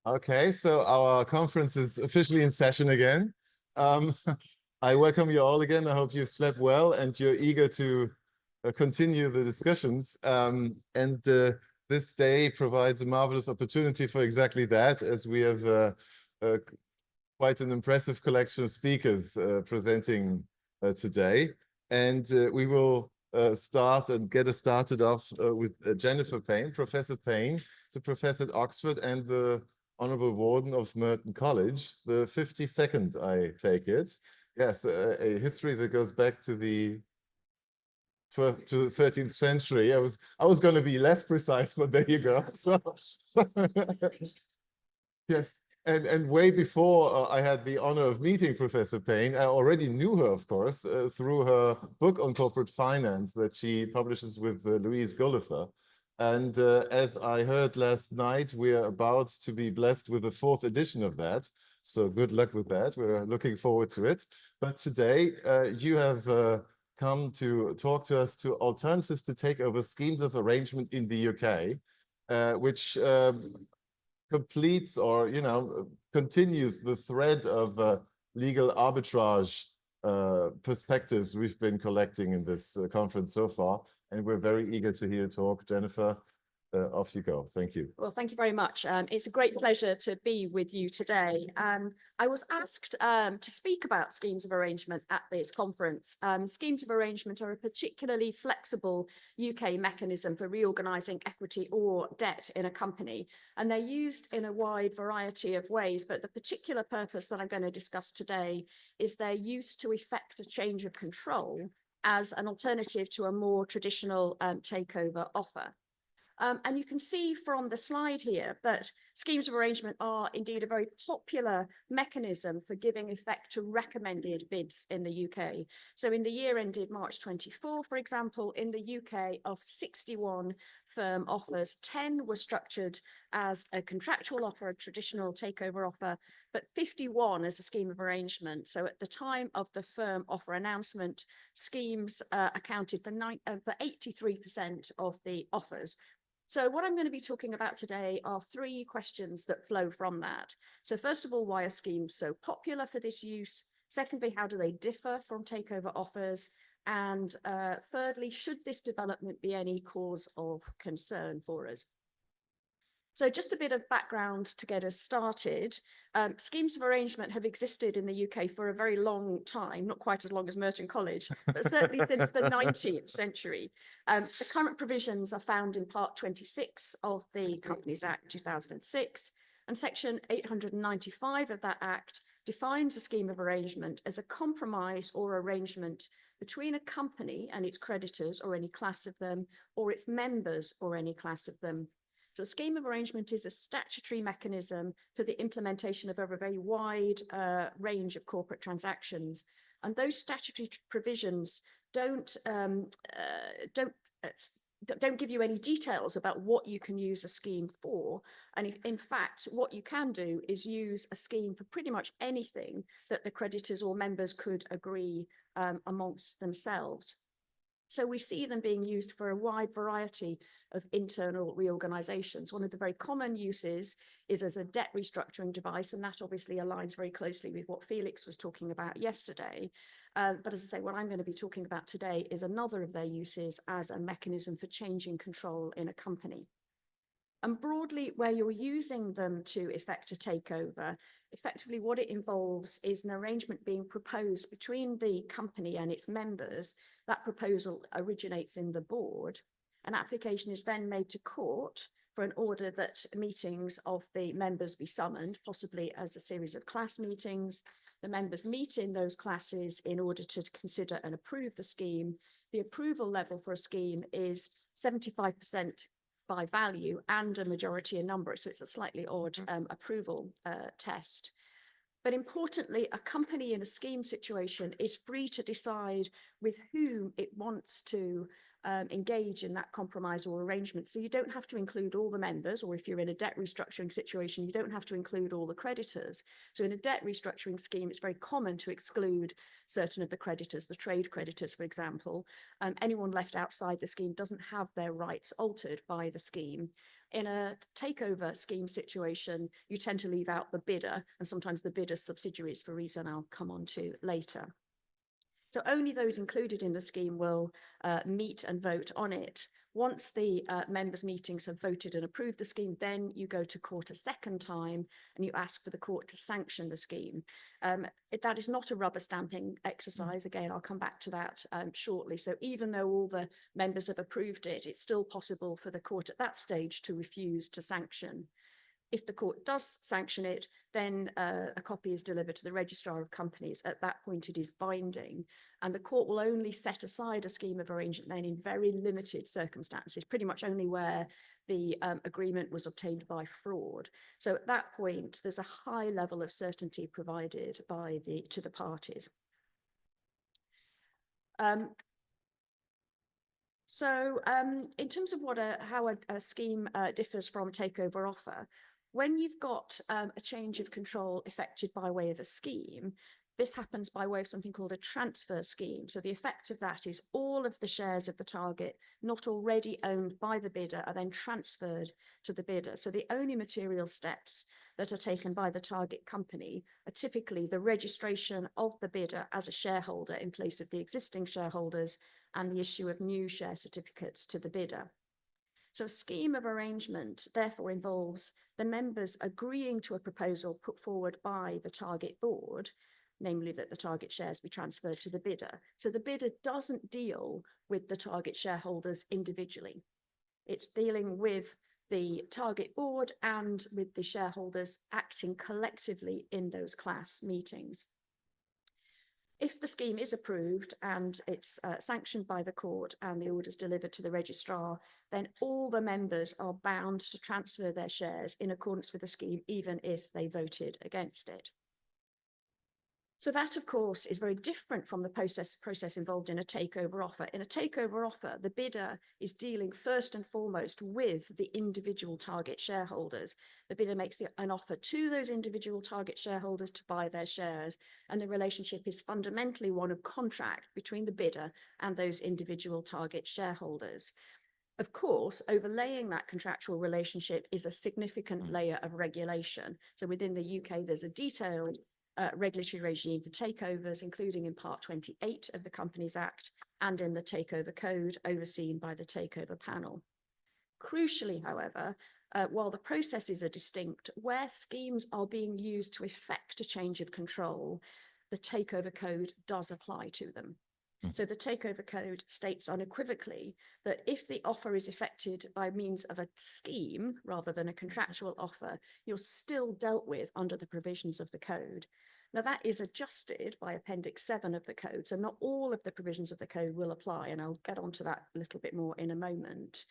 Okay, so our conference is officially in session again. Um, I welcome you all again. I hope you've slept well and you're eager to continue the discussions. This day provides a marvelous opportunity for exactly that, as we have quite an impressive collection of speakers presenting today. We will start and get us started off with Jennifer Payne, Professor Payne. It's a professor at Oxford and the Honorable Warden of Merton College, the 52nd, I take it. Yes, a history that goes back to the 13th century. I was going to be less precise, but there you go. Yes, and way before I had the honor of meeting Professor Payne, I already knew her, of course, through her book on corporate finance that she publishes with Louise Gulliver. And as I heard last night, we are about to be blessed with the 4th edition of that. So good luck with that. We're looking forward to it. But today you have come to talk to us to alternatives to takeover schemes of arrangement in the UK, which completes or, continues the thread of legal arbitrage perspectives we've been collecting in this conference so far. And we're very eager to hear you talk. Jennifer, off you go. Thank you. Well, thank you very much. It's a great pleasure to be with you today. I was asked to speak about schemes of arrangement at this conference. Schemes of arrangement are a particularly flexible UK mechanism for reorganising equity or debt in a company, and they're used in a wide variety of ways. But the particular purpose that I'm going to discuss today is their use to effect a change of control as an alternative to a more traditional takeover offer. And you can see from the slide here that schemes of arrangement are indeed a very popular mechanism for giving effect to recommended bids in the UK. So in the year ended March 24, for example, in the UK, of 61 firm offers, 10 were structured as a contractual offer, a traditional takeover offer, but 51 as a scheme of arrangement. So at the time of the firm offer announcement, schemes accounted for 83% of the offers. So what I'm going to be talking about today are 3 questions that flow from that. So first of all, why are schemes so popular for this use? Secondly, how do they differ from takeover offers? And thirdly, should this development be any cause of concern for us? So just a bit of background to get us started. Schemes of arrangement have existed in the UK for a very long time, not quite as long as Merton College, but certainly since the 19th century. The current provisions are found in Part 26 of the Companies Act 2006, and Section 895 of that Act defines a scheme of arrangement as a compromise or arrangement between a company and its creditors or any class of them, or its members or any class of them. So a scheme of arrangement is a statutory mechanism for the implementation of a very wide range of corporate transactions. And those statutory provisions don't give you any details about what you can use a scheme for. And in fact, what you can do is use a scheme for pretty much anything that the creditors or members could agree amongst themselves. So we see them being used for a wide variety of internal reorganizations. One of the very common uses is as a debt restructuring device, and that obviously aligns very closely with what Felix was talking about yesterday. But as I say, what I'm going to be talking about today is another of their uses as a mechanism for changing control in a company. And broadly, where you're using them to effect a takeover, effectively what it involves is an arrangement being proposed between the company and its members. That proposal originates in the board. An application is then made to court for an order that meetings of the members be summoned, possibly as a series of class meetings. The members meet in those classes in order to consider and approve the scheme. The approval level for a scheme is 75% by value and a majority in number. So it's a slightly odd approval test. But importantly, a company in a scheme situation is free to decide with whom it wants to engage in that compromise or arrangement. So you don't have to include all the members, or if you're in a debt restructuring situation, you don't have to include all the creditors. So in a debt restructuring scheme, it's very common to exclude certain of the creditors, the trade creditors, for example. Anyone left outside the scheme doesn't have their rights altered by the scheme. In a takeover scheme situation, you tend to leave out the bidder and sometimes the bidder's subsidiaries for a reason I'll come on to later. So only those included in the scheme will meet and vote on it. Once the members' meetings have voted and approved the scheme, then you go to court a second time and you ask for the court to sanction the scheme. That is not a rubber stamping exercise. Again, I'll come back to that shortly. So even though all the members have approved it, it's still possible for the court at that stage to refuse to sanction. If the court does sanction it, then a copy is delivered to the registrar of companies. At that point, it is binding, and the court will only set aside a scheme of arrangement then in very limited circumstances, pretty much only where the agreement was obtained by fraud. So at that point, there's a high level of certainty provided by to the parties. In terms of how a scheme differs from takeover offer, when you've got a change of control effected by way of a scheme, this happens by way of something called a transfer scheme. So the effect of that is all of the shares of the target not already owned by the bidder are then transferred to the bidder. So the only material steps that are taken by the target company are typically the registration of the bidder as a shareholder in place of the existing shareholders and the issue of new share certificates to the bidder. So a scheme of arrangement therefore involves the members agreeing to a proposal put forward by the target board, namely that the target shares be transferred to the bidder. So the bidder doesn't deal with the target shareholders individually. It's dealing with the target board and with the shareholders acting collectively in those class meetings. If the scheme is approved and it's sanctioned by the court and the order is delivered to the registrar, then all the members are bound to transfer their shares in accordance with the scheme, even if they voted against it. So that, of course, is very different from the process involved in a takeover offer. In a takeover offer, the bidder is dealing first and foremost with the individual target shareholders. The bidder makes an offer to those individual target shareholders to buy their shares, and the relationship is fundamentally one of contract between the bidder and those individual target shareholders. Of course, overlaying that contractual relationship is a significant layer of regulation. So within the UK, there's a detailed regulatory regime for takeovers, including in Part 28 of the Companies Act and in the Takeover Code overseen by the Takeover Panel. Crucially, however, while the processes are distinct, where schemes are being used to effect a change of control, the Takeover Code does apply to them. So the Takeover Code states unequivocally that if the offer is effected by means of a scheme rather than a contractual offer, you're still dealt with under the provisions of the code. Now that is adjusted by Appendix 7 of the code, so not all of the provisions of the code will apply, and I'll get onto that a little bit more in a moment.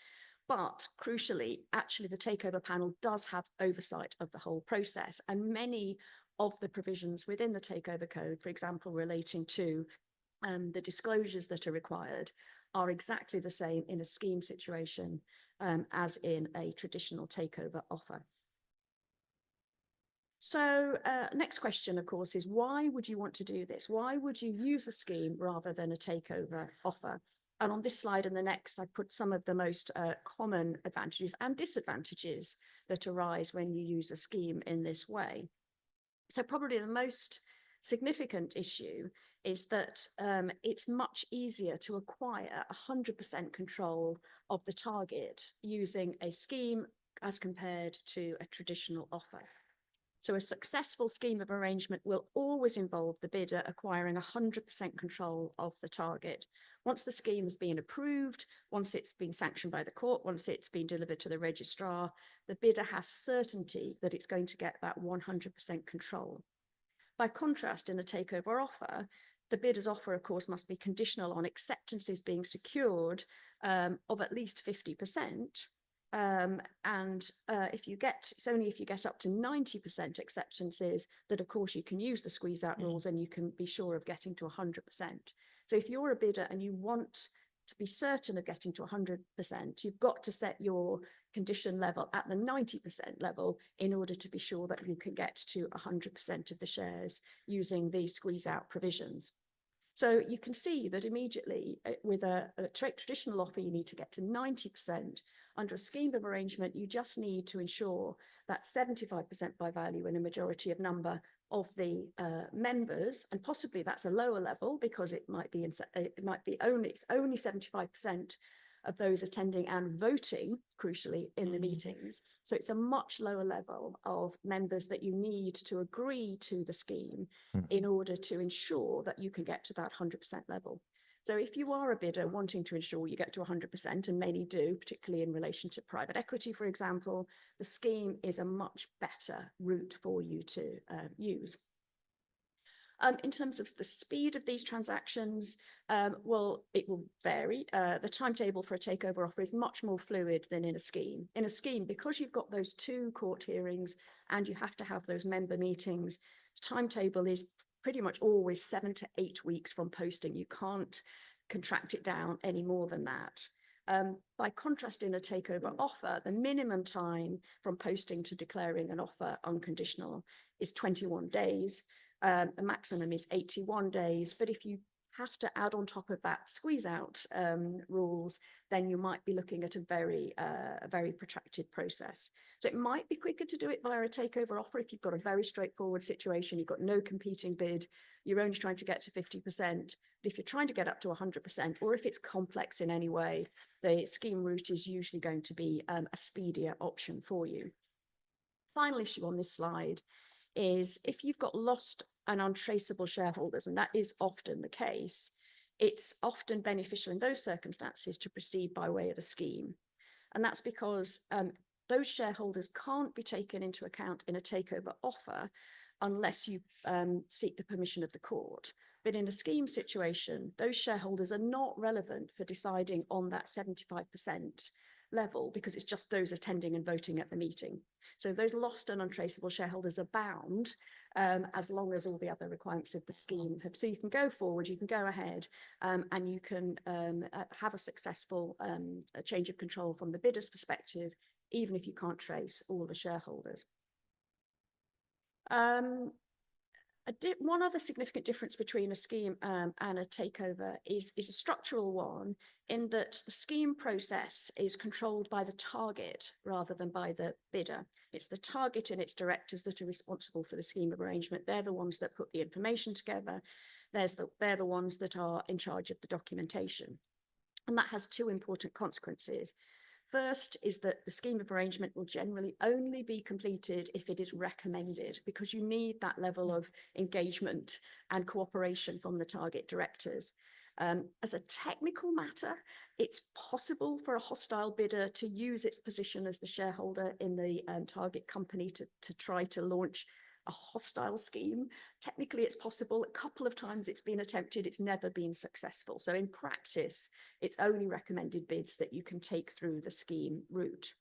But crucially, actually the Takeover Panel does have oversight of the whole process, and many of the provisions within the Takeover Code, for example, relating to the disclosures that are required, are exactly the same in a scheme situation as in a traditional takeover offer. So next question, of course, is why would you want to do this? Why would you use a scheme rather than a takeover offer? And on this slide and the next, I put some of the most common advantages and disadvantages that arise when you use a scheme in this way. So probably the most significant issue is that it's much easier to acquire 100% control of the target using a scheme as compared to a traditional offer. So a successful scheme of arrangement will always involve the bidder acquiring 100% control of the target. Once the scheme has been approved, once it's been sanctioned by the court, once it's been delivered to the registrar, the bidder has certainty that it's going to get that 100% control. By contrast, in the takeover offer, the bidder's offer, of course, must be conditional on acceptances being secured of at least 50%. It's only if you get up to 90% acceptances that, of course, you can use the squeeze out rules and you can be sure of getting to 100%. So if you're a bidder and you want to be certain of getting to 100%, you've got to set your condition level at the 90% level in order to be sure that you can get to 100% of the shares using the squeeze out provisions. So you can see that immediately with a traditional offer, you need to get to 90%. Under a scheme of arrangement, you just need to ensure that 75% by value and a majority of number of the members, and possibly that's a lower level because it might be it's only 75% of those attending and voting, crucially, in the meetings. So it's a much lower level of members that you need to agree to the scheme in order to ensure that you can get to that 100% level. So if you are a bidder wanting to ensure you get to 100%, and many do, particularly in relation to private equity, for example, the scheme is a much better route for you to use. In terms of the speed of these transactions, well, it will vary. The timetable for a takeover offer is much more fluid than in a scheme. In a scheme, because you've got those 2 court hearings and you have to have those member meetings, the timetable is pretty much always 7 to 8 weeks from posting. You can't contract it down any more than that. By contrast, in a takeover offer, the minimum time from posting to declaring an offer unconditional is 21 days. The maximum is 81 days. But if you have to add on top of that squeeze out rules, then you might be looking at a very protracted process. So it might be quicker to do it via a takeover offer if you've got a very straightforward situation, you've got no competing bid, you're only trying to get to 50%. But if you're trying to get up to 100%, or if it's complex in any way, the scheme route is usually going to be a speedier option for you. Final issue on this slide is if you've got lost and untraceable shareholders, and that is often the case, it's often beneficial in those circumstances to proceed by way of a scheme. And that's because those shareholders can't be taken into account in a takeover offer unless you seek the permission of the court. But in a scheme situation, those shareholders are not relevant for deciding on that 75% level because it's just those attending and voting at the meeting. So those lost and untraceable shareholders are bound as long as all the other requirements of the scheme have. So you can go forward, you can go ahead and you can have a successful change of control from the bidder's perspective, even if you can't trace all the shareholders. One other significant difference between a scheme and a takeover is a structural one, in that the scheme process is controlled by the target rather than by the bidder. It's the target and its directors that are responsible for the scheme of arrangement. They're the ones that put the information together. They're the ones that are in charge of the documentation. And that has 2 important consequences. First is that the scheme of arrangement will generally only be completed if it is recommended, because you need that level of engagement and cooperation from the target directors. As a technical matter, it's possible for a hostile bidder to use its position as the shareholder in the target company to try to launch a hostile scheme. Technically, it's possible. A couple of times it's been attempted, it's never been successful. So in practice, it's only recommended bids that you can take through the scheme route.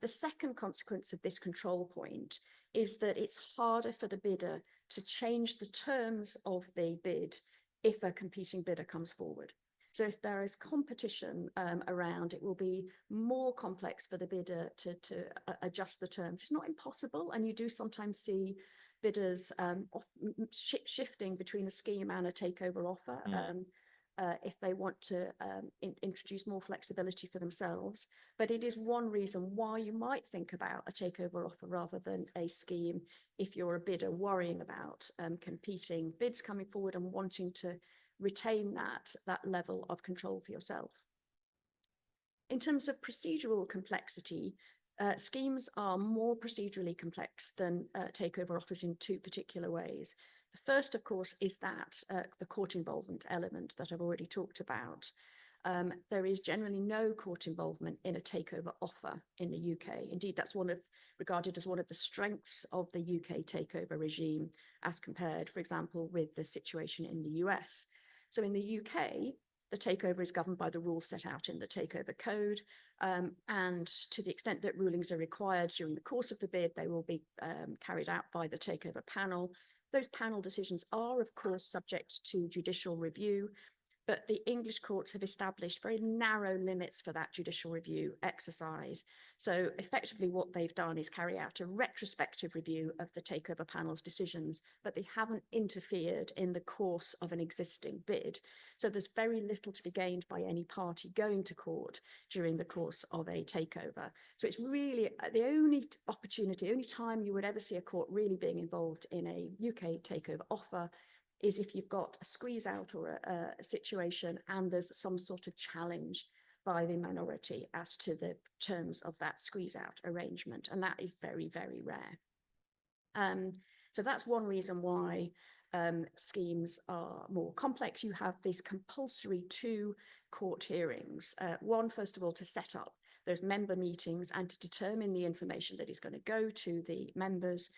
The second consequence of this control point is that it's harder for the bidder to change the terms of the bid if a competing bidder comes forward. So if there is competition around, it will be more complex for the bidder to adjust the terms. It's not impossible, and you do sometimes see bidders shifting between a scheme and a takeover offer if they want to introduce more flexibility for themselves. But it is one reason why you might think about a takeover offer rather than a scheme if you're a bidder worrying about competing bids coming forward and wanting to retain that level of control for yourself. In terms of procedural complexity, schemes are more procedurally complex than takeover offers in 2 particular ways. The first, of course, is that the court involvement element that I've already talked about. There is generally no court involvement in a takeover offer in the UK. Indeed, that's regarded as one of the strengths of the UK takeover regime as compared, for example, with the situation in the US. So in the UK, the takeover is governed by the rules set out in the Takeover Code, and to the extent that rulings are required during the course of the bid, they will be carried out by the takeover panel. Those panel decisions are, of course, subject to judicial review, but the English courts have established very narrow limits for that judicial review exercise. So effectively what they've done is carry out a retrospective review of the takeover panel's decisions, but they haven't interfered in the course of an existing bid. So there's very little to be gained by any party going to court during the course of a takeover. So it's really the only opportunity, only time you would ever see a court really being involved in a UK takeover offer is if you've got a squeeze out or a situation and there's some sort of challenge by the minority as to the terms of that squeeze out arrangement. And that is very, very rare. So that's one reason why schemes are more complex. You have these compulsory 2 court hearings. One, first of all, to set up those member meetings and to determine the information that is going to go to the members.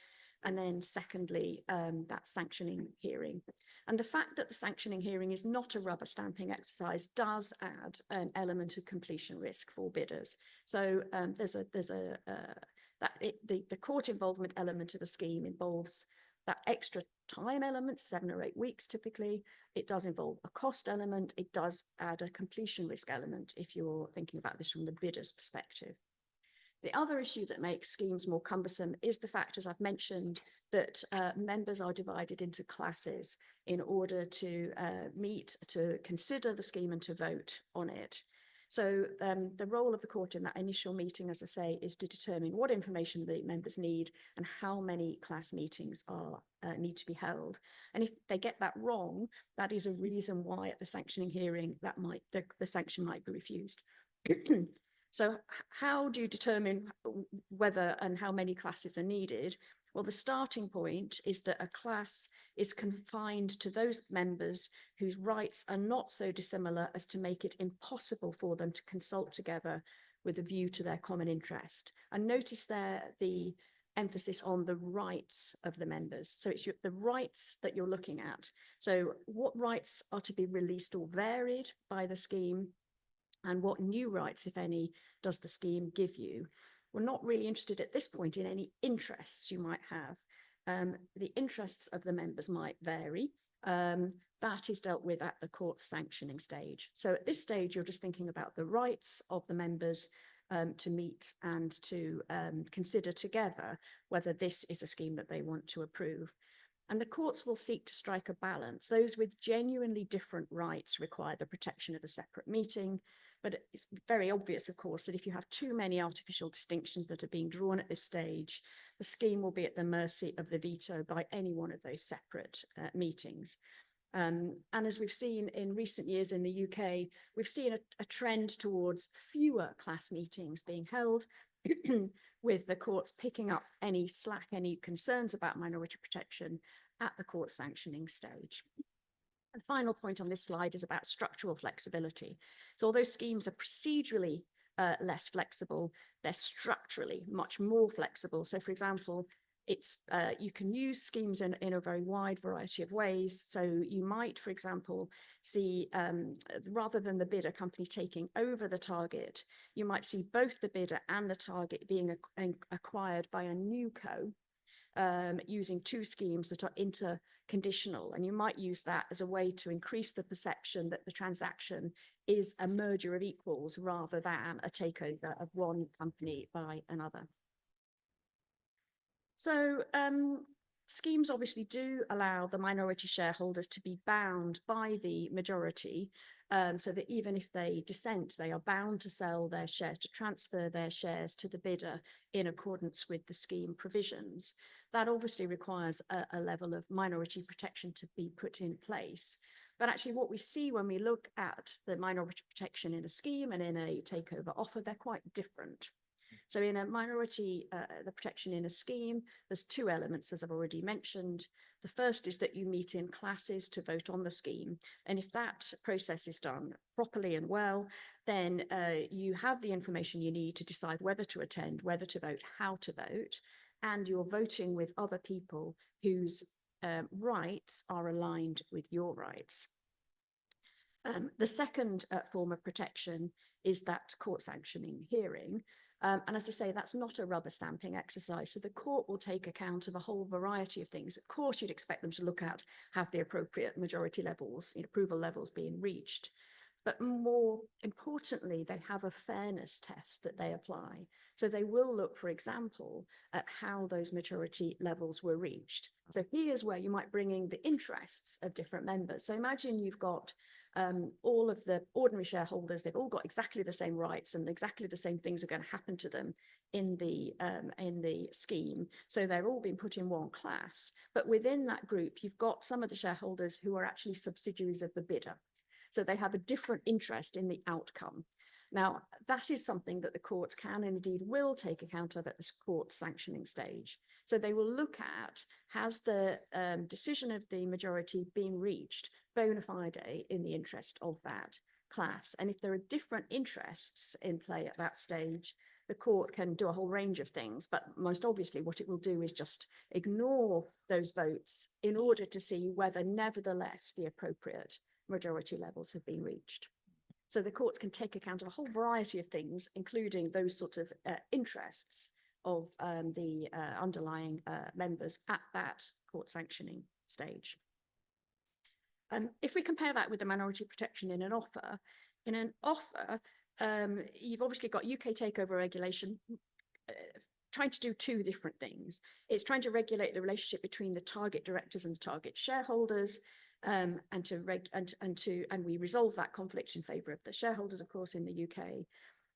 And then secondly, that sanctioning hearing. And the fact that the sanctioning hearing is not a rubber stamping exercise does add an element of completion risk for bidders. So the court involvement element of the scheme involves that extra time element, 7 or 8 weeks typically. It does involve a cost element. It does add a completion risk element if you're thinking about this from the bidder's perspective. The other issue that makes schemes more cumbersome is the fact, as I've mentioned, that members are divided into classes in order to meet, to consider the scheme and to vote on it. So the role of the court in that initial meeting, as I say, is to determine what information the members need and how many class meetings are need to be held. And if they get that wrong, that is a reason why at the sanctioning hearing that the sanction might be refused. So how do you determine whether and how many classes are needed? Well, the starting point is that a class is confined to those members whose rights are not so dissimilar as to make it impossible for them to consult together with a view to their common interest. And notice there the emphasis on the rights of the members. So it's the rights that you're looking at. So what rights are to be released or varied by the scheme? And what new rights, if any, does the scheme give you? We're not really interested at this point in any interests you might have. The interests of the members might vary. That is dealt with at the court sanctioning stage. So at this stage, you're just thinking about the rights of the members to meet and to consider together whether this is a scheme that they want to approve. And the courts will seek to strike a balance. Those with genuinely different rights require the protection of a separate meeting. But it's very obvious, of course, that if you have too many artificial distinctions that are being drawn at this stage, the scheme will be at the mercy of the veto by any one of those separate meetings. And as we've seen in recent years in the UK, we've seen a trend towards fewer class meetings being held, with the courts picking up any slack, any concerns about minority protection at the court sanctioning stage. The final point on this slide is about structural flexibility. So although schemes are procedurally less flexible, they're structurally much more flexible. So for example, you can use schemes in a very wide variety of ways. So you might, for example, see rather than the bidder company taking over the target, you might see both the bidder and the target being acquired by a new co. Using 2 schemes that are interconditional. And you might use that as a way to increase the perception that the transaction is a merger of equals rather than a takeover of one company by another. So schemes obviously do allow the minority shareholders to be bound by the majority, so that even if they dissent, they are bound to sell their shares, to transfer their shares to the bidder in accordance with the scheme provisions. That obviously requires a level of minority protection to be put in place. But actually what we see when we look at the minority protection in a scheme and in a takeover offer, they're quite different. So in a minority, the protection in a scheme, there's 2 elements, as I've already mentioned. The first is that you meet in classes to vote on the scheme. And if that process is done properly and well, then you have the information you need to decide whether to attend, whether to vote, how to vote, and you're voting with other people whose rights are aligned with your rights. The second form of protection is that court sanctioning hearing. And as I say, that's not a rubber stamping exercise. So the court will take account of a whole variety of things. Of course, you'd expect them to look at, have the appropriate majority levels, approval levels being reached. But more importantly, they have a fairness test that they apply. So they will look, for example, at how those majority levels were reached. So here's where you might bring in the interests of different members. So imagine you've got all of the ordinary shareholders, they've all got exactly the same rights and exactly the same things are going to happen to them in the scheme. So they're all being put in one class. But within that group, you've got some of the shareholders who are actually subsidiaries of the bidder. So they have a different interest in the outcome. Now, that is something that the courts can and indeed will take account of at this court sanctioning stage. So they will look at, has the decision of the majority been reached bona fide in the interest of that class? And if there are different interests in play at that stage, the court can do a whole range of things, but most obviously what it will do is just ignore those votes in order to see whether nevertheless the appropriate majority levels have been reached. So the courts can take account of a whole variety of things, including those sorts of interests of the underlying members at that court sanctioning stage. If we compare that with the minority protection in an offer, you've obviously got UK takeover regulation trying to do two different things. It's trying to regulate the relationship between the target directors and the target shareholders, and we resolve that conflict in favour of the shareholders, of course, in the UK.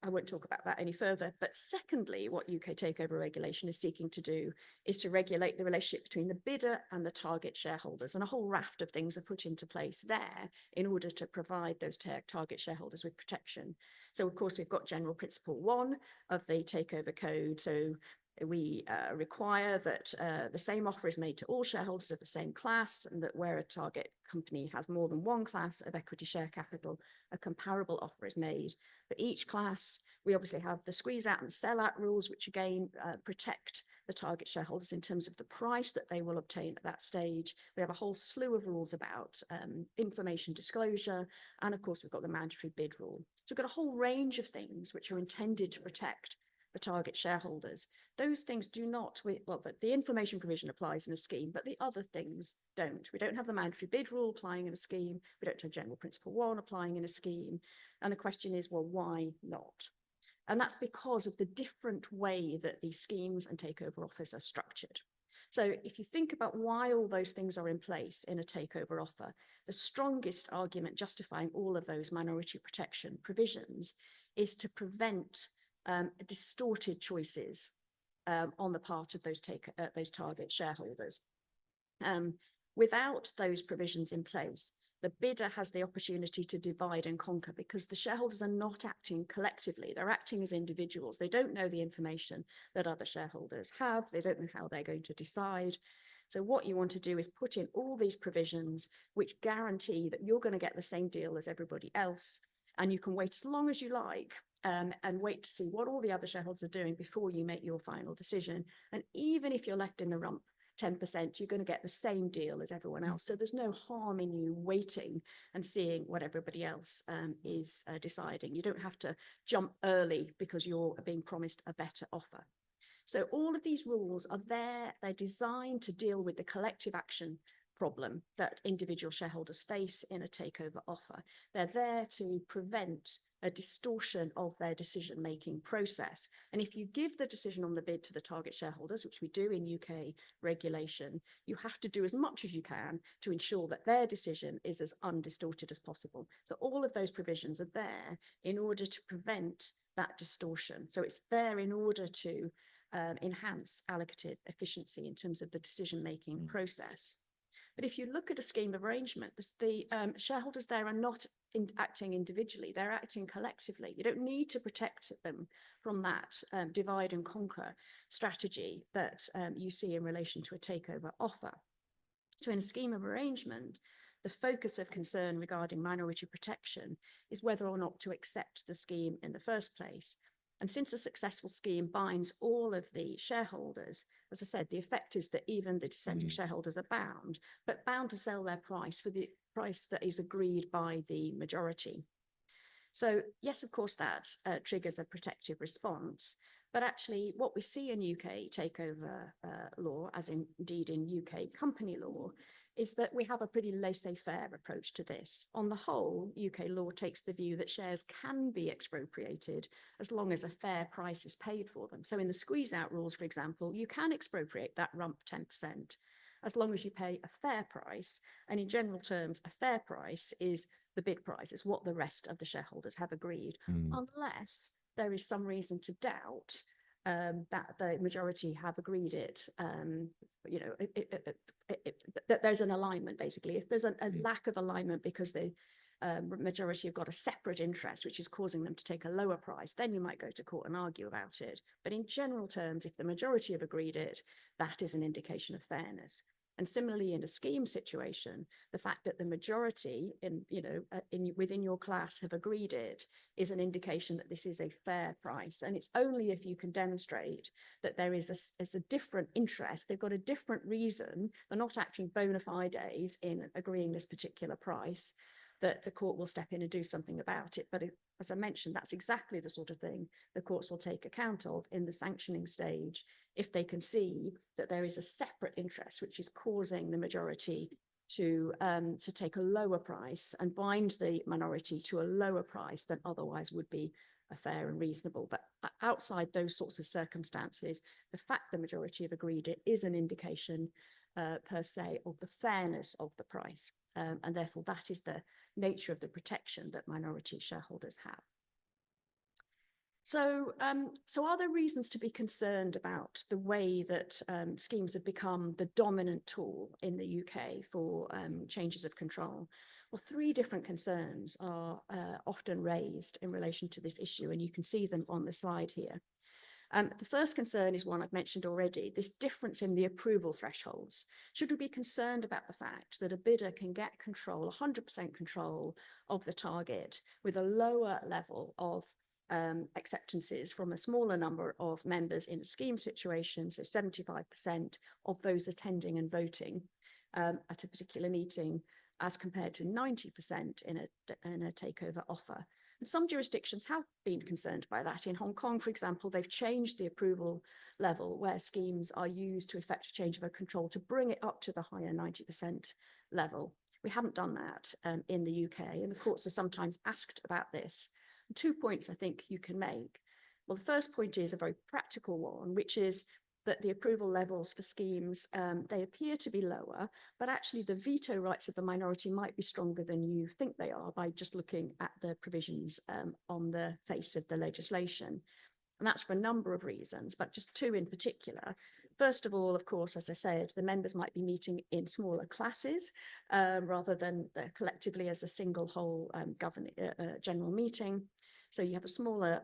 I won't talk about that any further. But secondly, what UK takeover regulation is seeking to do is to regulate the relationship between the bidder and the target shareholders. And a whole raft of things are put into place there in order to provide those target shareholders with protection. So, of course, we've got General Principle 1 of the Takeover Code. So we require that the same offer is made to all shareholders of the same class, and that where a target company has more than one class of equity share capital, a comparable offer is made for each class. We obviously have the squeeze out and sell out rules, which again protect the target shareholders in terms of the price that they will obtain at that stage. We have a whole slew of rules about information disclosure, and of course we've got the mandatory bid rule. So we've got a whole range of things which are intended to protect the target shareholders. Those things do not, well, the information provision applies in a scheme, but the other things don't. We don't have the mandatory bid rule applying in a scheme. We don't have General Principle 1 applying in a scheme. And the question is, well, why not? And that's because of the different way that these schemes and takeover offers are structured. So if you think about why all those things are in place in a takeover offer, the strongest argument justifying all of those minority protection provisions is to prevent distorted choices on the part of those target shareholders. Without those provisions in place, the bidder has the opportunity to divide and conquer because the shareholders are not acting collectively. They're acting as individuals. They don't know the information that other shareholders have. They don't know how they're going to decide. So what you want to do is put in all these provisions which guarantee that you're going to get the same deal as everybody else. And you can wait as long as you like and wait to see what all the other shareholders are doing before you make your final decision. And even if you're left in the rump 10%, you're going to get the same deal as everyone else. So there's no harm in you waiting and seeing what everybody else is deciding. You don't have to jump early because you're being promised a better offer. So all of these rules are there. They're designed to deal with the collective action problem that individual shareholders face in a takeover offer. They're there to prevent a distortion of their decision-making process. And if you give the decision on the bid to the target shareholders, which we do in UK regulation, you have to do as much as you can to ensure that their decision is as undistorted as possible. So all of those provisions are there in order to prevent that distortion. So it's there in order to enhance allocative efficiency in terms of the decision-making process. But if you look at a scheme of arrangement, the shareholders there are not acting individually, they're acting collectively. You don't need to protect them from that divide and conquer strategy that you see in relation to a takeover offer. So in a scheme of arrangement, the focus of concern regarding minority protection is whether or not to accept the scheme in the first place. And since a successful scheme binds all of the shareholders, as I said, the effect is that even the dissenting shareholders are bound, but bound to sell their price for the price that is agreed by the majority. So yes, of course, that triggers a protective response. But actually, what we see in UK takeover law, as indeed in UK company law, is that we have a pretty laissez-faire approach to this. On the whole, UK law takes the view that shares can be expropriated as long as a fair price is paid for them. So in the squeeze-out rules, for example, you can expropriate that rump 10% as long as you pay a fair price. And in general terms, a fair price is the bid price. It's what the rest of the shareholders have agreed, unless there is some reason to doubt that the majority have agreed it, that there's an alignment, basically. If there's a lack of alignment because the majority have got a separate interest, which is causing them to take a lower price, then you might go to court and argue about it. But in general terms, if the majority have agreed it, that is an indication of fairness. And similarly, in a scheme situation, the fact that the majority within your class have agreed it is an indication that this is a fair price. And it's only if you can demonstrate that there is a different interest, they've got a different reason, they're not acting bona fides in agreeing this particular price, that the court will step in and do something about it. But as I mentioned, that's exactly the sort of thing the courts will take account of in the sanctioning stage if they can see that there is a separate interest which is causing the majority to take a lower price and bind the minority to a lower price than otherwise would be fair and reasonable. But outside those sorts of circumstances, the fact the majority have agreed it is an indication per se of the fairness of the price. And therefore, that is the nature of the protection that minority shareholders have. So are there reasons to be concerned about the way that schemes have become the dominant tool in the UK for changes of control? Well, three different concerns are often raised in relation to this issue, and you can see them on the slide here. The first concern is one I've mentioned already, this difference in the approval thresholds. Should we be concerned about the fact that a bidder can get control, 100% control of the target with a lower level of acceptances from a smaller number of members in a scheme situation, so 75% of those attending and voting at a particular meeting, as compared to 90% in a takeover offer. And some jurisdictions have been concerned by that. In Hong Kong, for example, they've changed the approval level where schemes are used to effect a change of control to bring it up to the higher 90% level. We haven't done that in the UK, and the courts are sometimes asked about this. 2 points I think you can make. Well, the first point is a very practical one, which is that the approval levels for schemes, they appear to be lower, but actually the veto rights of the minority might be stronger than you think they are by just looking at the provisions on the face of the legislation. And that's for a number of reasons, but just two in particular. First of all, of course, as I said, the members might be meeting in smaller classes rather than collectively as a single whole general meeting. So you have a smaller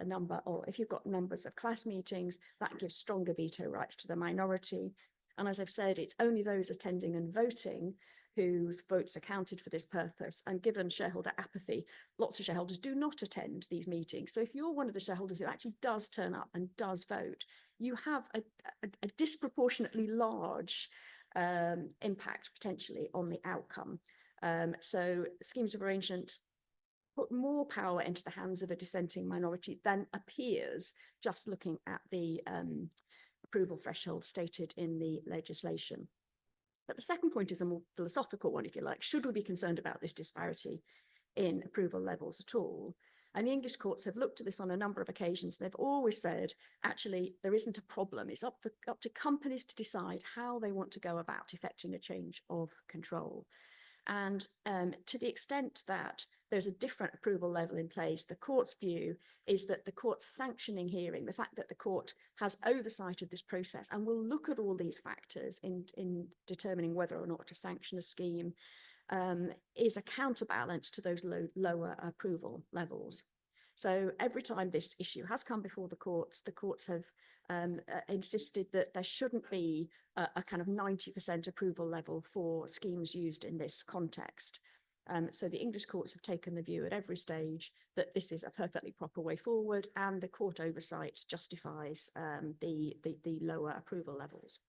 number, or if you've got numbers of class meetings, that gives stronger veto rights to the minority. And as I've said, it's only those attending and voting whose votes are counted for this purpose. And given shareholder apathy, lots of shareholders do not attend these meetings. So if you're one of the shareholders who actually does turn up and does vote, you have a disproportionately large impact potentially on the outcome. So schemes of arrangement put more power into the hands of a dissenting minority than appears just looking at the approval threshold stated in the legislation. But the second point is a more philosophical one, if you like. Should we be concerned about this disparity in approval levels at all? And the English courts have looked at this on a number of occasions. They've always said, actually, there isn't a problem. It's up to companies to decide how they want to go about effecting a change of control. And to the extent that there's a different approval level in place, the court's view is that the court's sanctioning hearing, the fact that the court has oversight of this process and will look at all these factors in determining whether or not to sanction a scheme, is a counterbalance to those lower approval levels. So every time this issue has come before the courts have insisted that there shouldn't be a kind of 90% approval level for schemes used in this context. So the English courts have taken the view at every stage that this is a perfectly proper way forward, and the court oversight justifies the lower approval levels.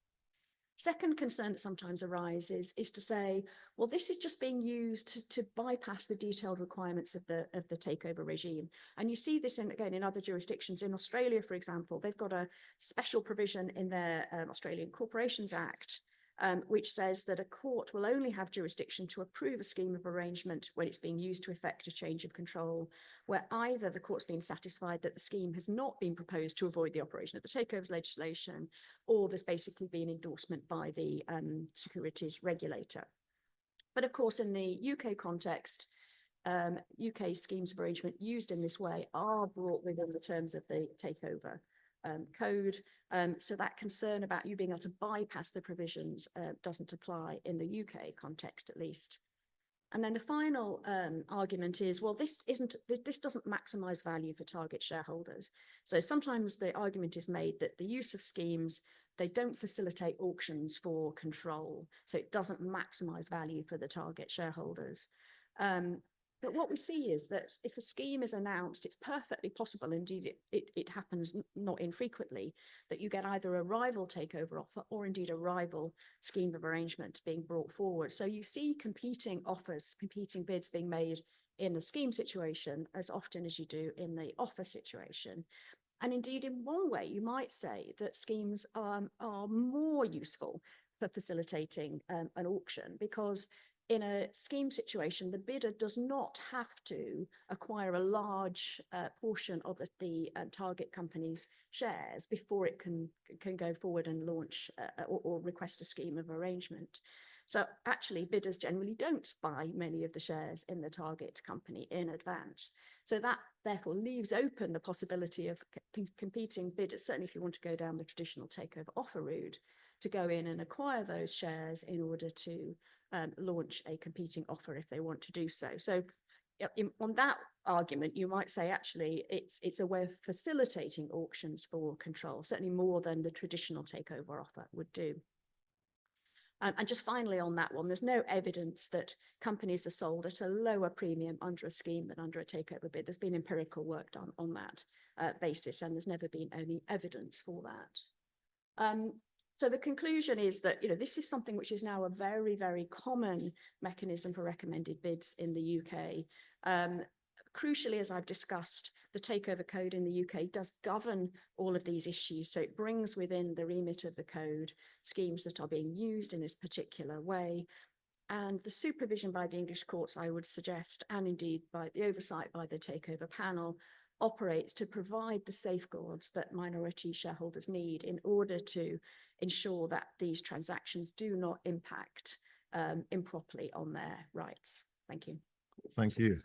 Second concern that sometimes arises is to say, well, this is just being used to bypass the detailed requirements of the takeover regime. And you see this again in other jurisdictions. In Australia, for example, they've got a special provision in their Australian Corporations Act, which says that a court will only have jurisdiction to approve a scheme of arrangement when it's being used to effect a change of control, where either the court's been satisfied that the scheme has not been proposed to avoid the operation of the takeovers legislation, or there's basically been endorsement by the securities regulator. But of course, in the UK context, UK schemes of arrangement used in this way are brought within the terms of the takeover code. So that concern about you being able to bypass the provisions doesn't apply in the UK context, at least. And then the final argument is, well, this doesn't maximize value for target shareholders. So sometimes the argument is made that the use of schemes, they don't facilitate auctions for control. So it doesn't maximize value for the target shareholders. But what we see is that if a scheme is announced, it's perfectly possible, indeed it happens not infrequently, that you get either a rival takeover offer or indeed a rival scheme of arrangement being brought forward. So you see competing offers, competing bids being made in the scheme situation as often as you do in the offer situation. And indeed, in one way, you might say that schemes are more useful for facilitating an auction, because in a scheme situation, the bidder does not have to acquire a large portion of the target company's shares before it can go forward and launch or request a scheme of arrangement. So actually, bidders generally don't buy many of the shares in the target company in advance. So that therefore leaves open the possibility of competing bidders, certainly if you want to go down the traditional takeover offer route, to go in and acquire those shares in order to launch a competing offer if they want to do so. So on that argument, you might say actually it's a way of facilitating auctions for control, certainly more than the traditional takeover offer would do. And just finally on that one, there's no evidence that companies are sold at a lower premium under a scheme than under a takeover bid. There's been empirical work done on that basis, and there's never been any evidence for that. So the conclusion is that, this is something which is now a very, very common mechanism for recommended bids in the UK. Crucially, as I've discussed, the takeover code in the UK does govern all of these issues. So it brings within the remit of the code schemes that are being used in this particular way. And the supervision by the English courts, I would suggest, and indeed by the oversight by the takeover panel, operates to provide the safeguards that minority shareholders need in order to ensure that these transactions do not impact improperly on their rights. Thank you. Thank you.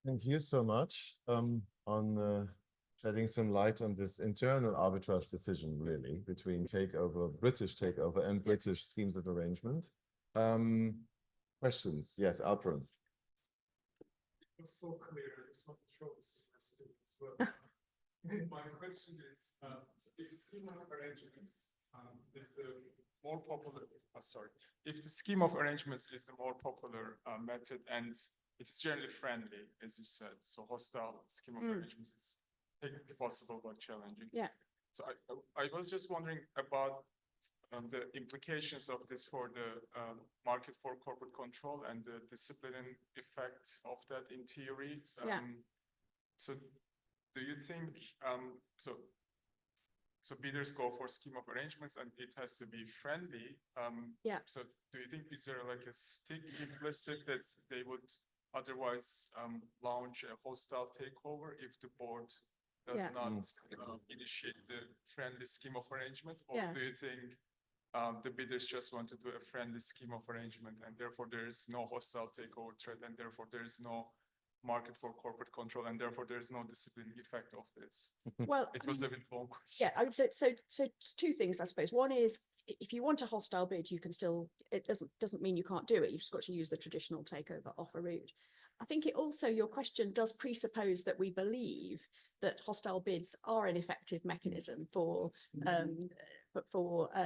Thank you so much on shedding some light on this internal arbitrage decision, really, between British takeover and British schemes of arrangement. Questions? Yes, Alpern. It was so clear. It's not the show as well. My question is, if scheme of arrangements is the more popular, if the scheme of arrangements is the more popular method and it's generally friendly, as you said, so hostile scheme of arrangements is technically possible but challenging. Yeah. So I was just wondering about the implications of this for the market for corporate control and the disciplining effect of that in theory. So do you think, so bidders go for scheme of arrangements and it has to be friendly. So do you think, is there like a stick implicit that they would otherwise launch a hostile takeover if the board does not initiate the friendly scheme of arrangement? Or do you think the bidders just want to do a friendly scheme of arrangement and therefore there is no hostile takeover threat and therefore there is no market for corporate control and therefore there is no disciplining effect of this? Well, it was a bit long question. Yeah, I would say so two things, I suppose. One is, if you want a hostile bid, you can still, it doesn't mean you can't do it. You've just got to use the traditional takeover offer route. I think it also, your question does presuppose that we believe that hostile bids are an effective mechanism for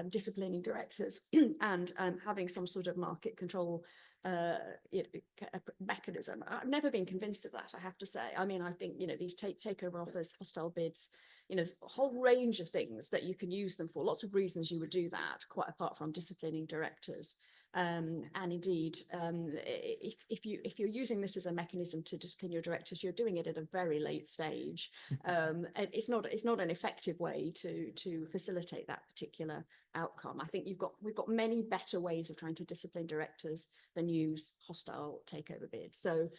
disciplining directors and having some sort of market control mechanism. I've never been convinced of that, I have to say. I mean, I think, these takeover offers, hostile bids, there's a whole range of things that you can use them for. Lots of reasons you would do that, quite apart from disciplining directors. And indeed, if you're using this as a mechanism to discipline your directors, you're doing it at a very late stage. It's not an effective way to facilitate that particular outcome. I think we've got many better ways of trying to discipline directors than use hostile takeover bids. So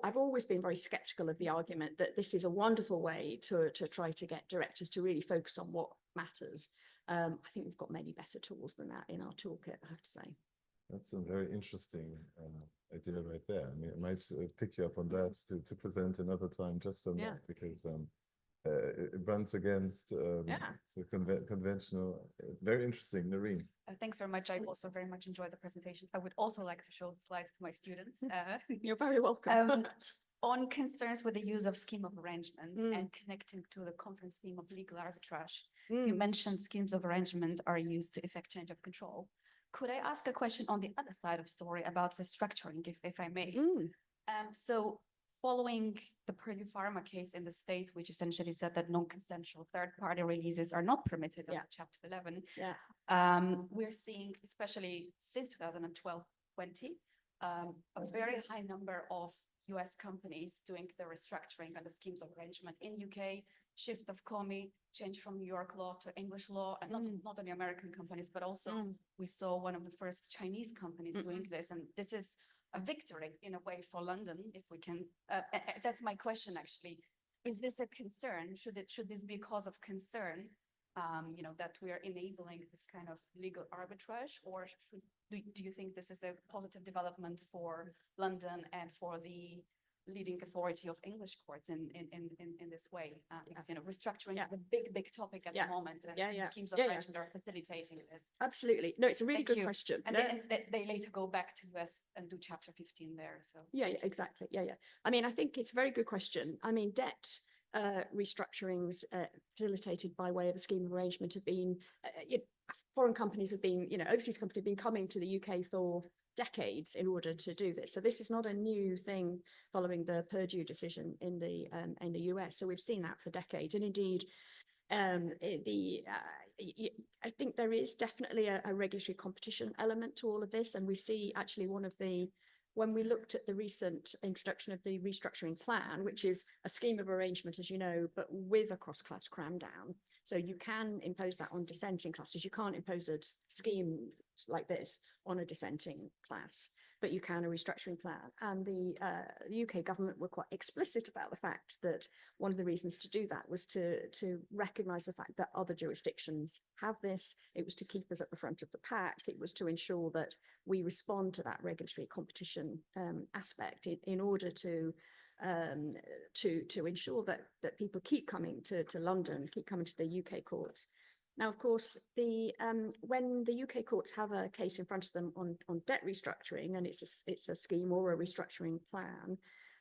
I've always been very skeptical of the argument that this is a wonderful way to try to get directors to really focus on what matters. I think we've got many better tools than that in our toolkit, I have to say. That's a very interesting idea right there. I mean, I might pick you up on that to present another time just on that, because it runs against the conventional. Very interesting, Noreen. Thanks very much. I also very much enjoyed the presentation. I would also like to show the slides to my students. You're very welcome. On concerns with the use of scheme of arrangement and connecting to the conference theme of legal arbitrage, you mentioned schemes of arrangement are used to effect change of control. Could I ask a question on the other side of story about restructuring, if I may? So following the Purdue Pharma case in the States, which essentially said that non-consensual third-party releases are not permitted under Chapter 11, we're seeing, especially since 2012-20, a very high number of US companies doing the restructuring and the schemes of arrangement in UK, shift of COMI, change from New York law to English law, and not only American companies, but also we saw one of the first Chinese companies doing this. And this is a victory in a way for London, if we can. That's my question, actually. Is this a concern? Should this be a cause of concern, that we are enabling this kind of legal arbitrage, or do you think this is a positive development for London and for the leading authority of English courts in this way? Because restructuring is a big topic at the moment, and schemes of arrangement are facilitating this. Absolutely. No, it's a really good question. And they later go back to US and do Chapter 15 there. So exactly. I mean, I think it's a very good question. I mean, debt restructurings facilitated by way of a scheme of arrangement have been, foreign companies have been, overseas companies have been coming to the UK for decades in order to do this. So this is not a new thing following the Purdue decision in the US. So we've seen that for decades. And indeed, I think there is definitely a regulatory competition element to all of this. And we see actually when we looked at the recent introduction of the restructuring plan, which is a scheme of arrangement, as you know, but with a cross-class cram down. So you can impose that on dissenting classes. You can't impose a scheme like this on a dissenting class, but you can a restructuring plan. And the UK government were quite explicit about the fact that one of the reasons to do that was to recognise the fact that other jurisdictions have this. It was to keep us at the front of the pack. It was to ensure that we respond to that regulatory competition aspect in order to ensure that people keep coming to London, keep coming to the UK courts. Now, of course, when the UK courts have a case in front of them on debt restructuring, and it's a scheme or a restructuring plan,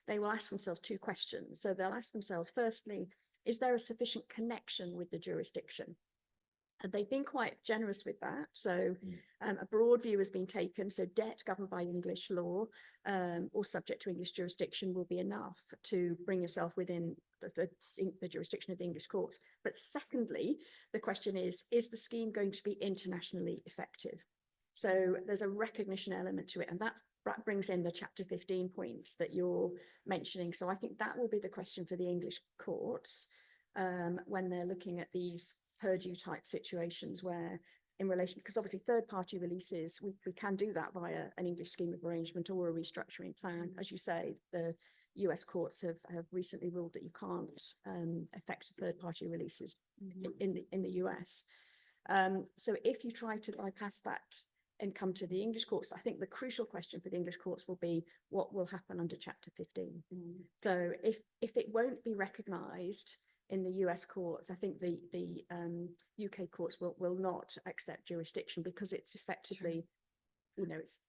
they will ask themselves two questions. So they'll ask themselves, firstly, is there a sufficient connection with the jurisdiction? And they've been quite generous with that. So a broad view has been taken. So debt governed by English law or subject to English jurisdiction will be enough to bring yourself within the jurisdiction of the English courts. But secondly, the question is the scheme going to be internationally effective? So there's a recognition element to it. And that brings in the Chapter 15 points that you're mentioning. So I think that will be the question for the English courts when they're looking at these Purdue type situations where in relation, because obviously third party releases, we can do that via an English scheme of arrangement or a restructuring plan. As you say, the US courts have recently ruled that you can't affect third party releases in the US. So if you try to bypass that and come to the English courts, I think the crucial question for the English courts will be what will happen under Chapter 15. So if it won't be recognised in the US courts, I think the UK courts will not accept jurisdiction because it's effectively, it's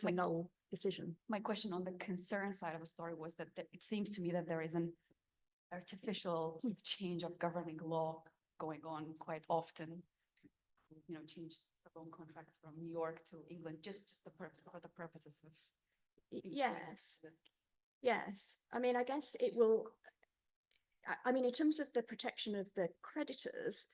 a null decision. My question on the concern side of the story was that it seems to me that there is an artificial change of governing law going on quite often, change loan contracts from New York to England, just for the purposes of. Yes. Yes. I mean, I guess it will, I mean, in terms of the protection of the creditors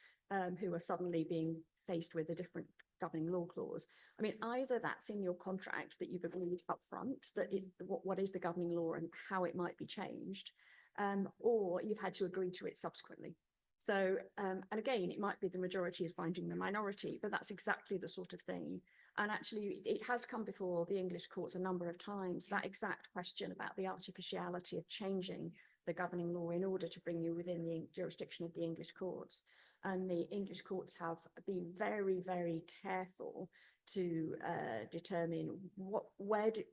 who are suddenly being faced with a different governing law clause, I mean, either that's in your contract that you've agreed upfront, that is what is the governing law and how it might be changed, or you've had to agree to it subsequently. So, and again, it might be the majority is binding the minority, but that's exactly the sort of thing. And actually, it has come before the English courts a number of times, that exact question about the artificiality of changing the governing law in order to bring you within the jurisdiction of the English courts. And the English courts have been very, very careful to determine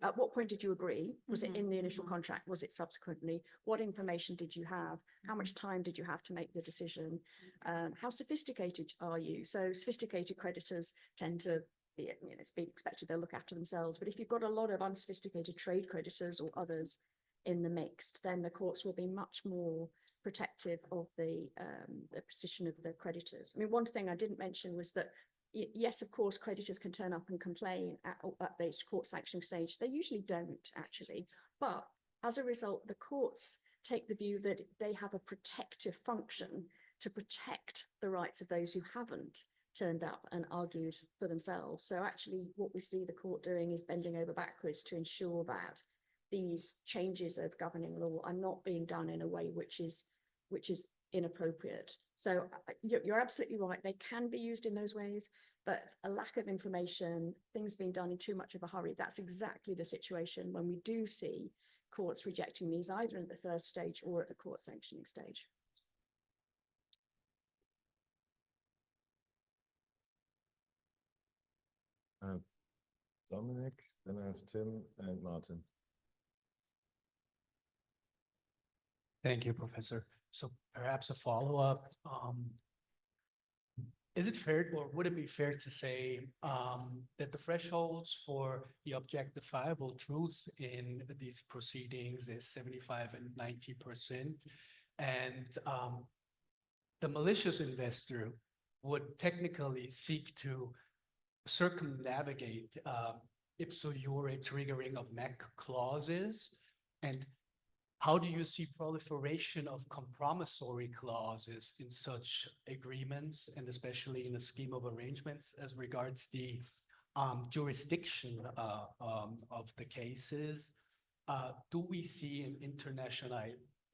at what point did you agree? Was it in the initial contract? Was it subsequently? What information did you have? How much time did you have to make the decision? How sophisticated are you? So sophisticated creditors tend to be, it's being expected they'll look after themselves. But if you've got a lot of unsophisticated trade creditors or others in the mix, then the courts will be much more protective of the position of the creditors. I mean, one thing I didn't mention was that yes, of course, creditors can turn up and complain at the court sanctioning stage. They usually don't actually, but as a result, the courts take the view that they have a protective function to protect the rights of those who haven't turned up and argued for themselves. So actually what we see the court doing is bending over backwards to ensure that these changes of governing law are not being done in a way which is inappropriate. So you're absolutely right. They can be used in those ways, but a lack of information, things being done in too much of a hurry, that's exactly the situation when we do see courts rejecting these either at the first stage or at the court sanctioning stage. Dominic, then I have Tim and Martin. Thank you, Professor. So perhaps a follow-up. Is it fair, or would it be fair to say that the thresholds for the objectifiable truth in these proceedings is 75 and 90%, and the malicious investor would technically seek to circumnavigate ipso jure triggering of MEC clauses? And how do you see proliferation of compromissory clauses in such agreements, and especially in a scheme of arrangements as regards the jurisdiction of the cases? Do we see an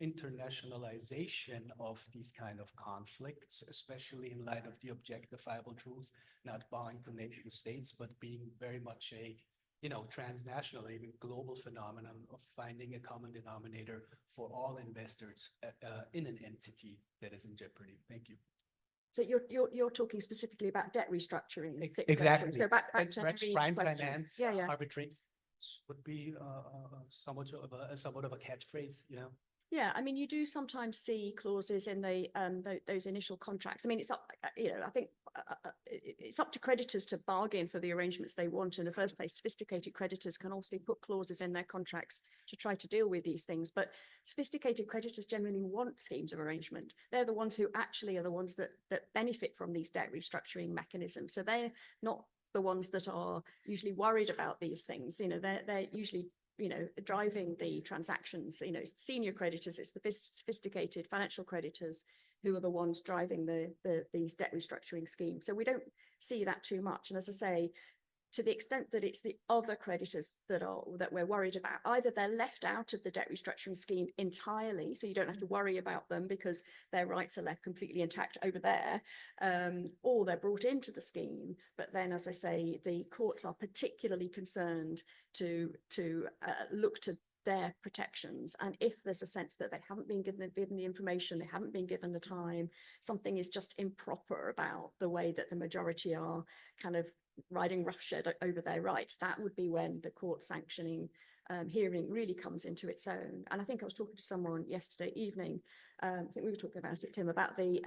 internationalization of these kind of conflicts, especially in light of the objectifiable truth, not bowing to nation states, but being very much a transnational, even global phenomenon of finding a common denominator for all investors in an entity that is in jeopardy? Thank you. So you're talking specifically about debt restructuring. Exactly. So back to prime question. finance, Yeah. arbitrage would be somewhat of a catchphrase, Yeah, I mean, you do sometimes see clauses in the those initial contracts. I mean, it's up, I think it's up to creditors to bargain for the arrangements they want in the first place. Sophisticated creditors can also put clauses in their contracts to try to deal with these things, but sophisticated creditors generally want schemes of arrangement. They're the ones who actually are the ones that benefit from these debt restructuring mechanisms. So they're not the ones that are usually worried about these things. They're usually driving the transactions. It's senior creditors, it's the sophisticated financial creditors who are the ones driving these debt restructuring schemes. So we don't see that too much. And as I say, to the extent that it's the other creditors that we're worried about, either they're left out of the debt restructuring scheme entirely, so you don't have to worry about them because their rights are left completely intact over there, or they're brought into the scheme. But then, as I say, the courts are particularly concerned to look to their protections. And if there's a sense that they haven't been given the information, they haven't been given the time, something is just improper about the way that the majority are kind of riding roughshod over their rights, that would be when the court sanctioning hearing really comes into its own. And I think I was talking to someone yesterday evening, I think we were talking about it, Tim, about the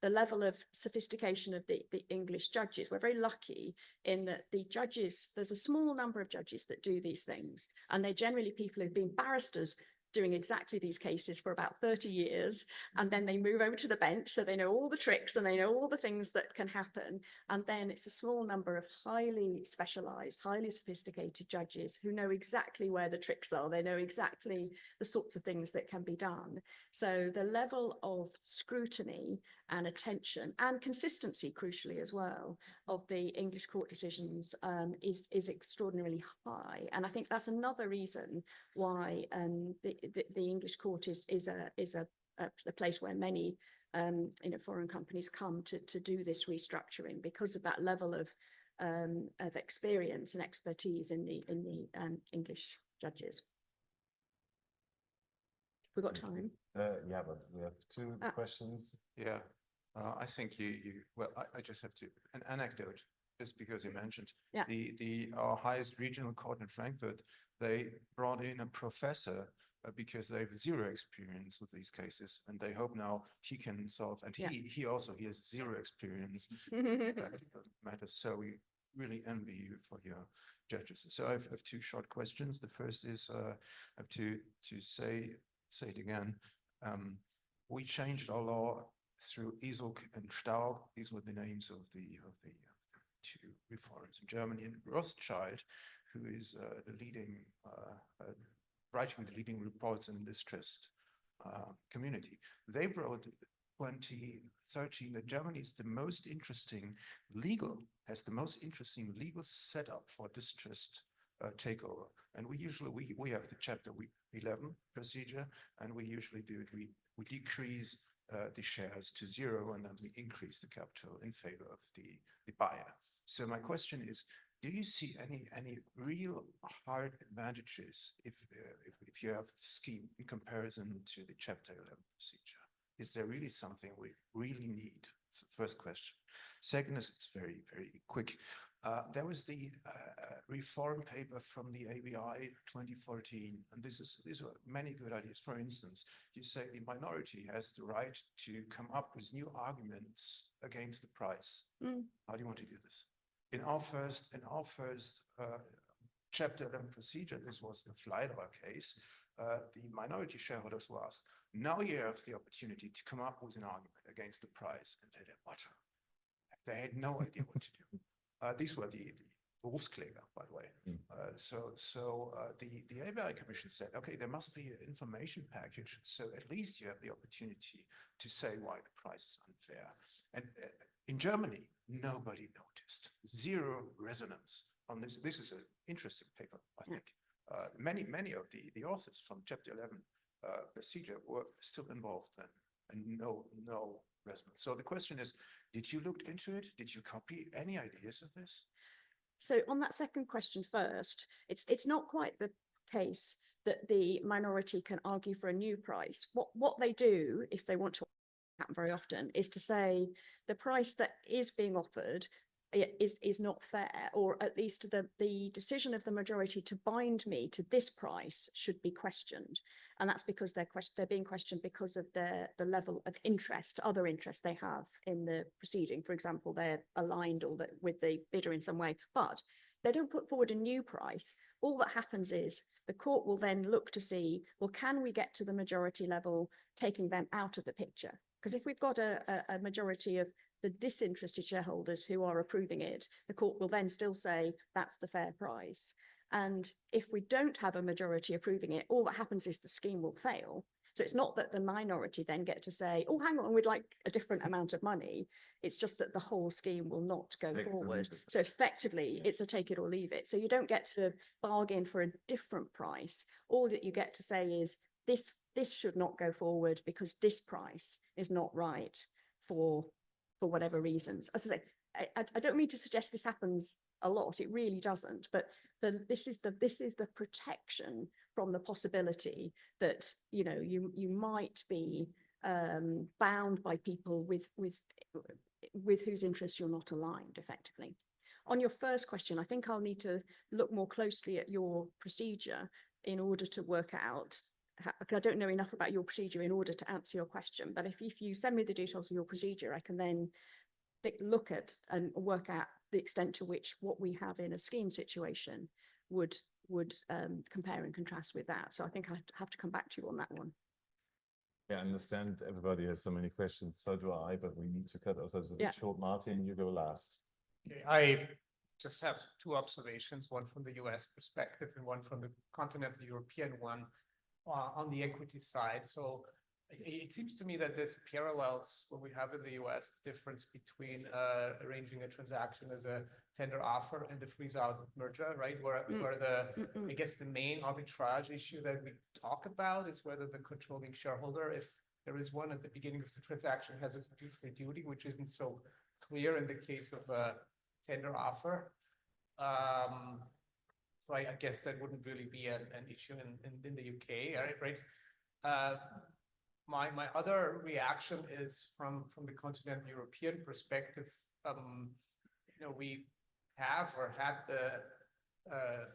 level of sophistication of the English judges. We're very lucky in that the judges, there's a small number of judges that do these things, and they're generally people who've been barristers doing exactly these cases for about 30 years, and then they move over to the bench, so they know all the tricks and they know all the things that can happen. And then it's a small number of highly specialized, highly sophisticated judges who know exactly where the tricks are. They know exactly the sorts of things that can be done. So the level of scrutiny and attention and consistency, crucially as well, of the English court decisions is extraordinarily high. And I think that's another reason why the English court is a place where many foreign companies come to do this restructuring, because of that level of experience and expertise in the English judges. We got time? Yeah, but we have two questions. Yeah, I think well, I just have to, an anecdote, just because you mentioned our highest regional court in Frankfurt, they brought in a professor because they have zero experience with these cases, and they hope now he can solve, and he has zero experience in practical matters. So we really envy you for your judges. So I have two short questions. The first is, I have to say it again. We changed our law through Isok and Staub. These were the names of the two reformers in Germany. And Rothschild, who is writing the leading reports in the distressed community, they wrote 2013 that Germany is has the most interesting legal setup for distressed takeover. And we usually we have the chapter 11 procedure, and we usually do it. We decrease the shares to zero, and then we increase the capital in favor of the buyer. So my question is, do you see any real hard advantages if you have the scheme in comparison to the chapter 11 procedure? Is there really something we really need? It's the first question. Second is, it's very, very quick. There was the reform paper from the ABI 2014, and these were many good ideas. For instance, you say the minority has the right to come up with new arguments against the price. How do you want to do this? In our first chapter 11 procedure, this was the Flydor case. The minority shareholders were asked, now you have the opportunity to come up with an argument against the price, and they did what? They had no idea what to do. These were the Berufskläger, by the way. The ABI Commission said, okay, there must be an information package, so at least you have the opportunity to say why the price is unfair. And in Germany, nobody noticed. Zero resonance on this. This is an interesting paper, I think. Many of the authors from Chapter 11 procedure were still involved then, and no resonance. So the question is, did you look into it? Did you copy any ideas of this? So on that second question first, it's not quite the case that the minority can argue for a new price. What they do, if they want to happen very often, is to say the price that is being offered is not fair, or at least the decision of the majority to bind me to this price should be questioned. And that's because they're being questioned because of the level of interest, other interests they have in the proceeding. For example, they're aligned with the bidder in some way, but they don't put forward a new price. All that happens is the court will then look to see, well, can we get to the majority level, taking them out of the picture? Because if we've got a majority of the disinterested shareholders who are approving it, the court will then still say that's the fair price. And if we don't have a majority approving it, all that happens is the scheme will fail. So it's not that the minority then get to say, oh, hang on, we'd like a different amount of money. It's just that the whole scheme will not go forward. So effectively, it's a take it or leave it. So you don't get to bargain for a different price. All that you get to say is this should not go forward because this price is not right for whatever reasons. As I say, I don't mean to suggest this happens a lot. It really doesn't. But this is the protection from the possibility that you might be bound by people with whose interests you're not aligned effectively. On your first question, I think I'll need to look more closely at your procedure in order to work out. I don't know enough about your procedure in order to answer your question, but if you send me the details of your procedure, I can then look at and work out the extent to which what we have in a scheme situation would compare and contrast with that. So I think I have to come back to you on that one. Yeah, I understand everybody has so many questions. So do I, but we need to cut ourselves a bit short. Martin, you go last. Okay, I just have two observations, one from the US perspective and one from the continental European one on the equity side. So it seems to me that this parallels what we have in the US difference between arranging a transaction as a tender offer and a freeze out merger, right? Where I guess the main arbitrage issue that we talk about is whether the controlling shareholder, if there is one at the beginning of the transaction, has a fiduciary duty, which isn't so clear in the case of a tender offer. So I guess that wouldn't really be an issue in the UK, right? My other reaction is from the continental European perspective. We have or had the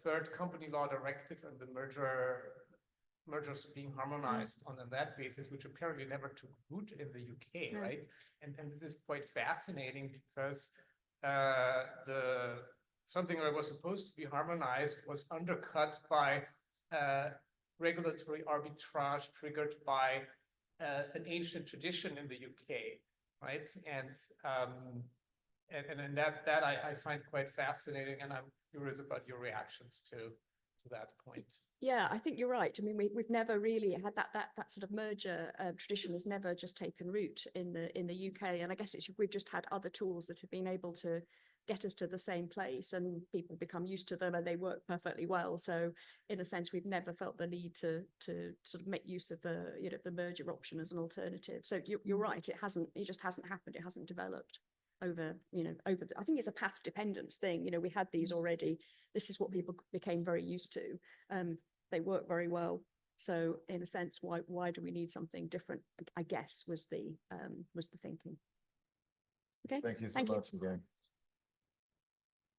third company law directive and the mergers being harmonized on that basis, which apparently never took root in the UK, right? And this is quite fascinating because something that was supposed to be harmonized was undercut by regulatory arbitrage triggered by an ancient tradition in the UK, right? And that I find quite fascinating, and I'm curious about your reactions to that point. Yeah, I think you're right. I mean, we've never really had that sort of merger tradition has never just taken root in the UK, and I guess we've just had other tools that have been able to get us to the same place, and people become used to them and they work perfectly well. So in a sense, we've never felt the need to sort of make use of the the merger option as an alternative. So you're right, it just hasn't happened. It hasn't developed over I think it's a path dependence thing. We had these already. This is what people became very used to. They work very well. So in a sense, why do we need something different? I guess was the thinking. Okay. Thank you so much again.